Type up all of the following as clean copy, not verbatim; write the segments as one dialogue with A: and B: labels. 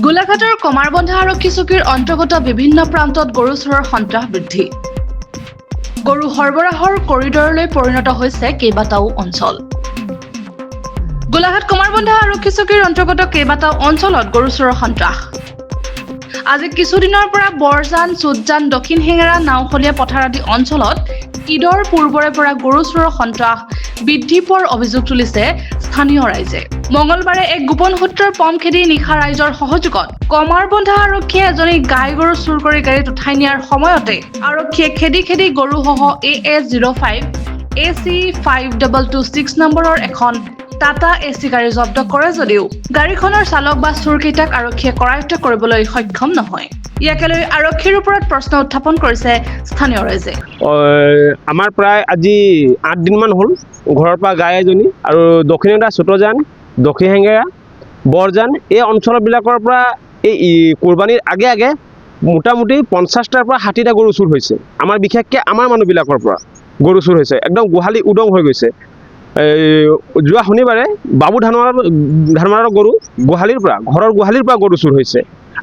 A: গোলাঘাটৰ কমাৰবন্ধা আৰক্ষী চকীৰ অন্তৰ্গত বিভিন্ন প্ৰান্তত গৰু চোৰৰ সন্ত্ৰাস বৃদ্ধি। গৰু সৰবৰাহৰ কৰিডৰলৈ পৰিণত হৈছে কেইবাটাও অঞ্চল। গোলাঘাট কমাৰবন্ধা আৰক্ষী চকীৰ অন্তৰ্গত কেইবাটাও অঞ্চলত গৰু চোৰৰ সন্ত্ৰাস। আজি কিছুদিনৰ পৰা বৰজান, চুটজান, দক্ষিণ হেঙেৰা, নাওখলীয়া পথাৰ আদি অঞ্চলত ঈদৰ পূৰ্বৰে পৰা গৰু চোৰৰ সন্ত্ৰাস বৃদ্ধি পোৱাৰ অভিযোগ তুলিছে স্থানীয় ৰাইজে। মঙলবাৰে এক গোপন সূত্ৰৰ পম খেদি নিশা ৰাইজৰ সহযোগত কমাৰবন্ধা আৰক্ষীয়ে এজনী গাই গৰু চুৰ কৰি গাড়ীত উঠাই নিয়াৰ সময়তে আৰক্ষীয়ে খেদি গৰুসহ AS05 AC 5226 নম্বৰৰ এখন টাটা AC গাড়ী জব্দ কৰে যদিও গাড়ীখনৰ চালক বা চোৰকেইটাক আৰক্ষীয়ে কৰায়ত্ব কৰিবলৈ সক্ষম নহয়। ইয়াকে লৈ আৰক্ষীৰ ওপৰত প্ৰশ্ন উত্থাপন কৰিছে স্থানীয় ৰাইজে।
B: আমাৰ প্ৰায় আজি 8 দিনমান হ'ল ঘৰৰ পৰা গাই এজনী আৰু দক্ষিণেটা চুটজান, দক্ষিণ হেঙেৰা, বৰজান এই অঞ্চলবিলাকৰ পৰা এই কোৰবানীৰ আগে মোটামুটি 50টাৰ পৰা 60টা গৰু চুৰ হৈছে। আমাৰ বিশেষকৈ আমাৰ মানুহবিলাকৰ পৰা গৰু চুৰ হৈছে, একদম গোহালি উদং হৈ গৈছে। যোৱা শনিবাৰে বাবু ধানমাৰৰ গৰু ঘৰৰ গোহালিৰ পৰা গৰু চুৰ হৈছে।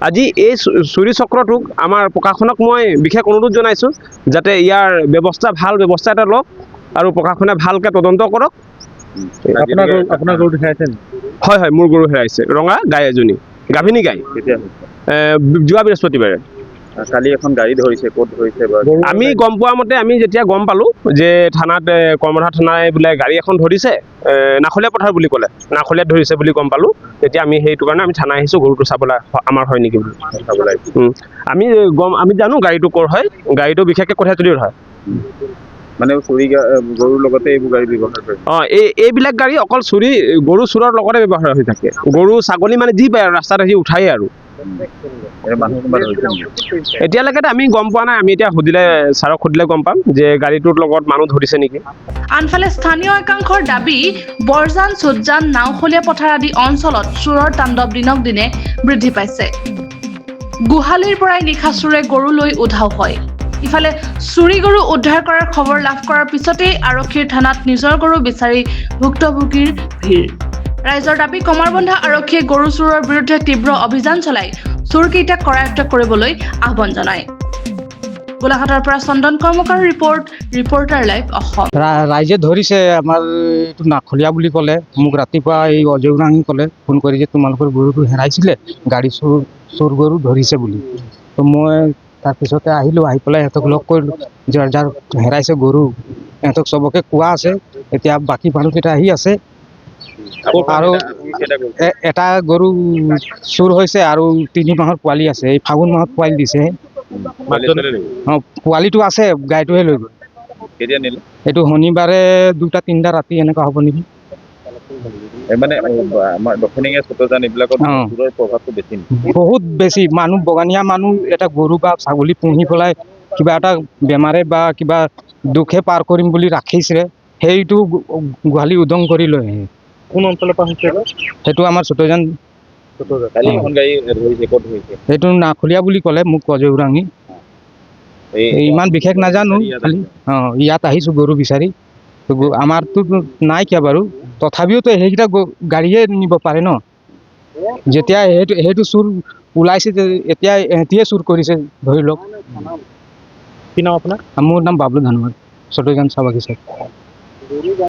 B: আজি এই চুৰি চক্ৰটোক আমাৰ প্ৰশাসনক মই বিশেষ অনুৰোধ জনাইছোঁ যাতে ইয়াৰ ভাল ব্যৱস্থা এটা লওক আৰু প্ৰশাসনে ভালকৈ তদন্ত কৰক।
C: আপোনাৰ গৰুটো হেৰাইছে?
B: হয়, মোৰ গৰু হেৰাইছে, ৰঙা গাই এজনী, গাভিনী গাই। যোৱা বৃহস্পতিবাৰে।
C: কালি এখন গাড়ী ধৰিছে, ক'ত ধৰিছে?
B: আমি গম পোৱা মতে আমি যেতিয়া গম পালোঁ যে থানাত কৰ্মধা থানাই বোলে গাড়ী এখন ধৰিছে, নাখলীয়া পথাৰ বুলি ক'লে, নাখলীয়াত ধৰিছে বুলি গম পালোঁ। তেতিয়া আমি সেইটো কাৰণে আমি থানা আহিছোঁ গৰুটো চাবলৈ আমাৰ হয় নেকি বুলি চাবলৈ। আমি জানো গাড়ীটো ক'ৰ হয়, গাড়ীটো বিশেষকৈ কঠীয়াতলিৰ হয়।
C: মানে চুৰি গৰুৰ লগতে এইবোৰ গাড়ী ব্যৱহাৰ কৰে?
B: এইবিলাক গাড়ী অকল গৰু চুৰৰ লগতে ব্যৱহাৰ হৈ থাকে। গৰু ছাগলী মানে যি পায় আৰু ৰাস্তাত আহি উঠায়ে আৰু। এতিয়ালৈকে আমি গম পোৱা নাই, আমি এতিয়া ছাৰক সুধিলে গম পাম যে গাড়ীটোৰ লগত মানুহ ধৰিছে নেকি।
A: আনফালে স্থানীয় একাংশৰ দাবী, বৰজান, চুটজান, নাওখলীয়া পথাৰ আদি অঞ্চলত চোৰৰ তাণ্ডৱ দিনক দিনে বৃদ্ধি পাইছে। গোহালিৰ পৰাই নিশা চোৰে গৰু লৈ উধাও হয়। ইফালে চুৰি গৰু উদ্ধাৰ কৰাৰ খবৰ লাভ কৰাৰ পিছতেই আৰক্ষীৰ থানাত নিজৰ গৰু বিচাৰি ভুক্তভোগীৰ ভিৰ। ৰাইজৰ দাবী, কমাৰবন্ধা আৰক্ষীয়ে গৰু চোৰৰ বিৰুদ্ধে তীব্ৰ অভিযান চলাই চোৰকেইটাক কৰায়ত্ব কৰিবলৈ আহ্বান জনায়। গোলাঘাটৰ পৰা চন্দন কৰ্মকাৰ ৰিপৰ্টাৰ লাইভ অসম।
D: ৰাইজে ধৰিছে আমাৰ এইটো নাখলীয়া বুলি ক'লে, মোক ৰাতিপুৱা এই অজয় ৰাঙী ক'লে ফোন কৰি যে তোমালোকৰ গৰুটো হেৰাইছিলে, গাড়ী চোৰ গৰু ধৰিছে বুলি। তো মই তাৰপিছতে আহিলোঁ, আহি পেলাই সিহঁতক লগ কৰিলোঁ, যাৰ হেৰাইছে গৰু সিহঁতক চবকে কোৱা আছে। এতিয়া বাকী মানুহকেইটা আহি আছে আৰু এটা গৰু চুৰ হৈছে আৰু 3 মাহৰ পোৱালি আছে, এই ফাগুন মাহত পোৱালি দিছে। পোৱালিটো আছে, গাইটোহে লৈ গ'ল। এইটো শনিবাৰে 2টা-3টা ৰাতি এনেকুৱা হ'ব নেকি।
C: মানে আমাৰ দক্ষিণ চুটজান এইবিলাকত চোৰৰ প্ৰভাৱটো বেছি,
D: বহুত বেছি। মানুহ বগানীয়া মানুহ এটা গৰু বা ছাগলী পুহি পেলাই কিবা এটা বেমাৰে বা কিবা দুখে পাৰ কৰিম বুলি ৰাখিছে, সেইটো গোহালি উদং কৰি লৈ আহে।
C: কোন অঞ্চলৰ পৰা হৈছে?
D: সেইটো আমাৰ চুটজান। সেইটো নাখলীয়া বুলি ক'লে মোক অজয় উৰাঙী। ইমান বিশেষ নাজানো, খালি ইয়াত আহিছোঁ গৰু বিচাৰি। আমাৰতো নাই কিয়া বাৰু, তথাপিওতো সেইকেইটা গাড়ীয়ে নিব পাৰে ন। যেতিয়া সেইটো চুৰ ওলাইছে, এতিয়া এহেঁতিয়ে চুৰ কৰিছে ধৰি লওক।
C: কি নাম আপোনাৰ?
D: মোৰ নাম বাবলু ধানমাৰ, চুটজান চাহ বাগিচা।